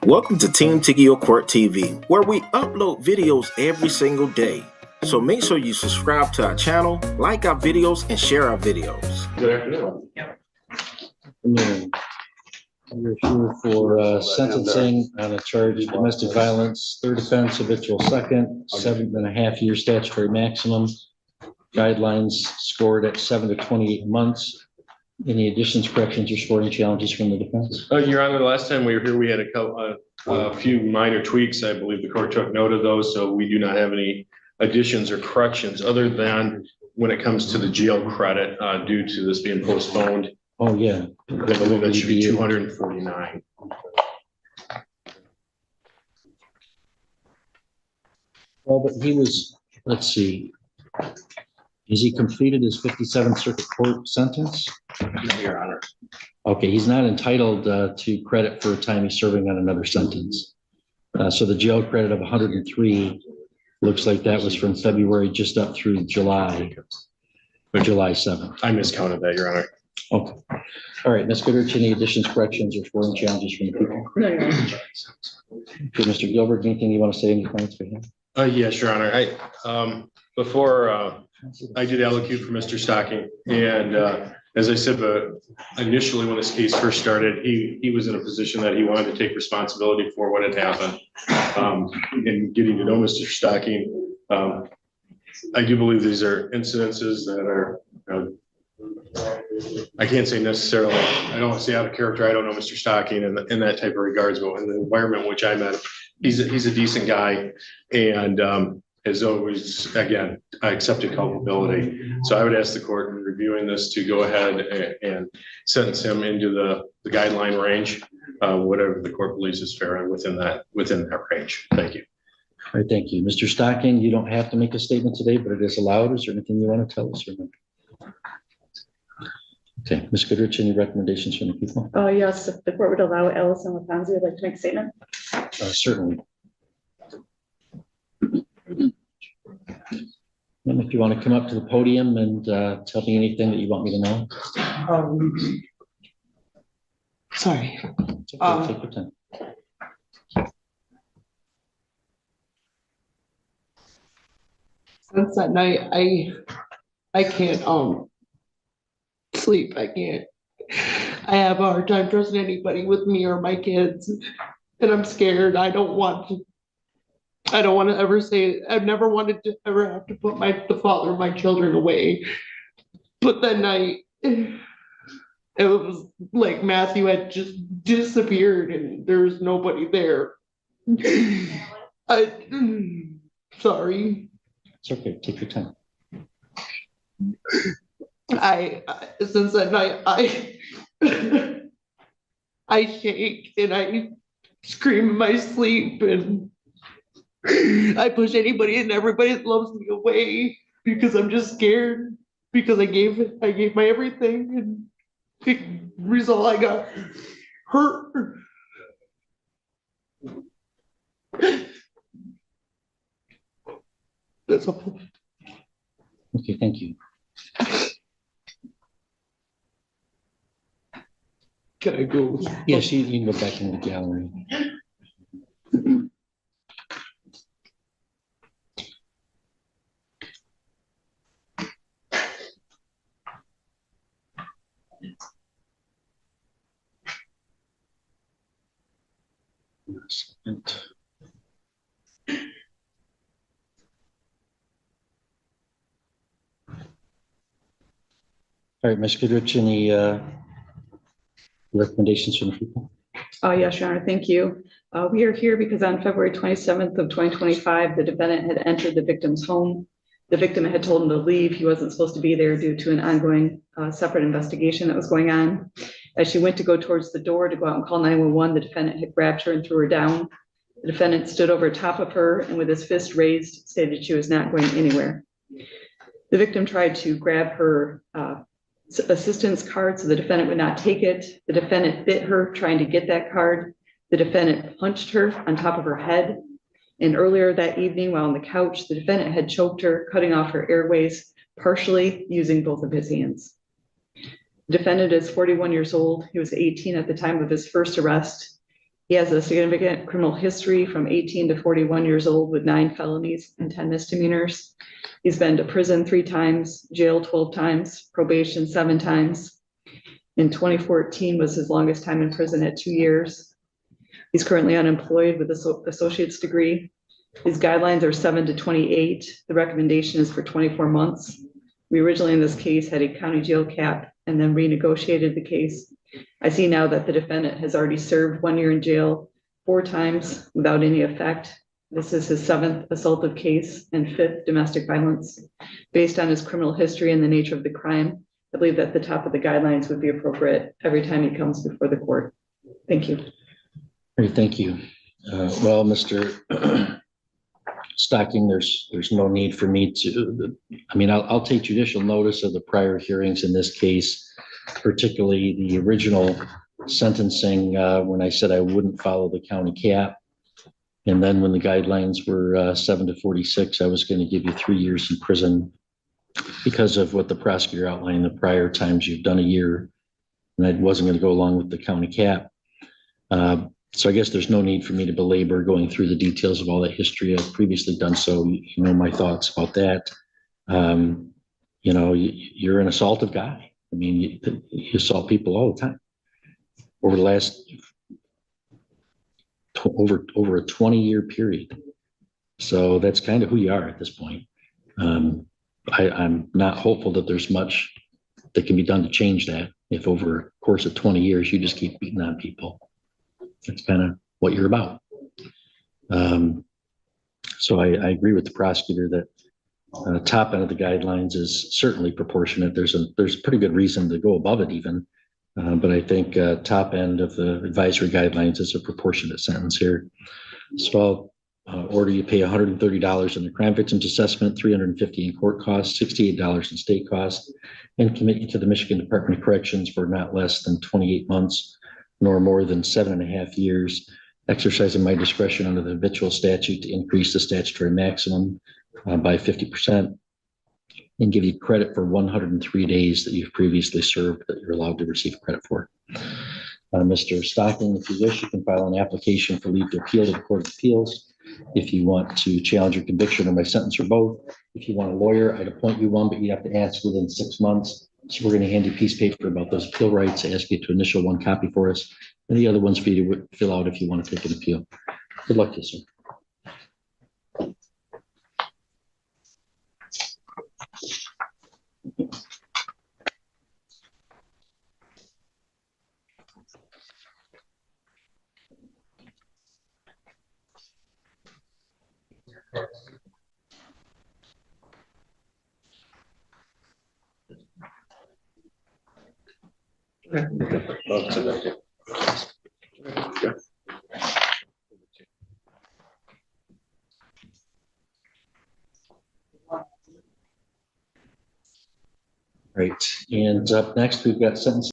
Welcome to Team Tigio Court TV, where we upload videos every single day. So make sure you subscribe to our channel, like our videos, and share our videos. Good afternoon. You're here for sentencing on a charge of domestic violence, third offense, habitual second, 7.5 year statutory maximum. Guidelines scored at 7 to 28 months. Any additions, corrections, or scoring challenges from the defense? Your Honor, the last time we were here, we had a few minor tweaks. I believe the court took note of those, so we do not have any additions or corrections other than when it comes to the jail credit due to this being postponed. Oh, yeah. I believe that should be 249. Well, but he was, let's see. Has he completed his 57th Circuit Court sentence? No, Your Honor. Okay, he's not entitled to credit for time he's serving on another sentence. So the jail credit of 103 looks like that was from February just up through July, or July 7th. I miscounted that, Your Honor. Okay. All right, Ms. Goodrich, any additions, corrections, or scoring challenges from the people? No, Your Honor. Okay, Mr. Gilbert, anything you want to say in defense for him? Yes, Your Honor. Before I did allocute for Mr. Stocking, and as I said, initially when this case first started, he was in a position that he wanted to take responsibility for what had happened. In getting to know Mr. Stocking, I do believe these are incidences that are, I can't say necessarily, I don't want to say out of character. I don't know Mr. Stocking in that type of regards, but in the environment in which I met him, he's a decent guy, and as always, again, I accepted culpability. So I would ask the court in reviewing this to go ahead and sentence him into the guideline range, whatever the court believes is fair and within that range. Thank you. All right, thank you. Mr. Stocking, you don't have to make a statement today, but it is allowed. Is there anything you want to tell us? Okay, Ms. Goodrich, any recommendations from the people? Yes, if the court would allow Allison Lapanzi, would like to make a statement. Certainly. And if you want to come up to the podium and tell me anything that you want me to know. Sorry. It's okay, take your time. Since that night, I can't sleep. I have a hard time trusting anybody with me or my kids, and I'm scared. I don't want to ever say, I've never wanted to ever have to put the father of my children away. But that night, it was like Matthew had just disappeared and there was nobody there. Sorry. It's okay, take your time. Since that night, I shake and I scream in my sleep and I push anybody and everybody that loves me away because I'm just scared, because I gave my everything and the result I got hurt. That's all. Okay, thank you. Can I go? Yes, you can go back in the gallery. All right, Ms. Goodrich, any recommendations from the people? Yes, Your Honor, thank you. We are here because on February 27th of 2025, the defendant had entered the victim's home. The victim had told him to leave. He wasn't supposed to be there due to an ongoing separate investigation that was going on. As she went to go towards the door to go out and call 911, the defendant had grabbed her and threw her down. The defendant stood over top of her and with his fist raised, stated she was not going anywhere. The victim tried to grab her assistance card so the defendant would not take it. The defendant bit her trying to get that card. The defendant punched her on top of her head. And earlier that evening, while on the couch, the defendant had choked her, cutting off her airways, partially using both of his hands. The defendant is 41 years old. He was 18 at the time of his first arrest. He has a significant criminal history from 18 to 41 years old with 9 felonies and 10 misdemeanors. He's been to prison 3 times, jail 12 times, probation 7 times. In 2014 was his longest time in prison at 2 years. He's currently unemployed with an associate's degree. His guidelines are 7 to 28. The recommendation is for 24 months. We originally in this case had a county jail cap and then renegotiated the case. I see now that the defendant has already served 1 year in jail 4 times without any effect. This is his 7th assaultive case and 5th domestic violence. Based on his criminal history and the nature of the crime, I believe that the top of the guidelines would be appropriate every time he comes before the court. Thank you. Great, thank you. Well, Mr. Stocking, there's no need for me to, I mean, I'll take judicial notice of the prior hearings in this case, particularly the original sentencing, when I said I wouldn't follow the county cap. And then when the guidelines were 7 to 46, I was going to give you 3 years in prison because of what the prosecutor outlined the prior times you've done a year. And I wasn't going to go along with the county cap. So I guess there's no need for me to belabor going through the details of all that history. I've previously done so. You know my thoughts about that. You know, you're an assaultive guy. I mean, you assault people all the time. Over the last over a 20-year period. So that's kind of who you are at this point. I'm not hopeful that there's much that can be done to change that if over a course of 20 years you just keep beating on people. That's kind of what you're about. So I agree with the prosecutor that top end of the guidelines is certainly proportionate. There's a pretty good reason to go above it even. But I think top end of the advisory guidelines is a proportionate sentence here. So I'll order you pay $130 in the crime victims assessment, $350 in court costs, $68 in state costs, and commit you to the Michigan Department of Corrections for not less than 28 months, nor more than 7.5 years, exercising my discretion under the habitual statute to increase the statutory maximum by 50%. And give you credit for 103 days that you've previously served that you're allowed to receive credit for. Mr. Stocking, if you wish, you can file an application for leave to appeal to the Court of Appeals. If you want to challenge your conviction or my sentence or both, if you want a lawyer, I'd appoint you one, but you have to ask within 6 months. So we're going to hand you a piece of paper about those appeal rights, ask you to initial 1 copy for us, and the other ones for you to fill out if you want to take an appeal. Good luck to you, sir. Right, and up next we've got sentence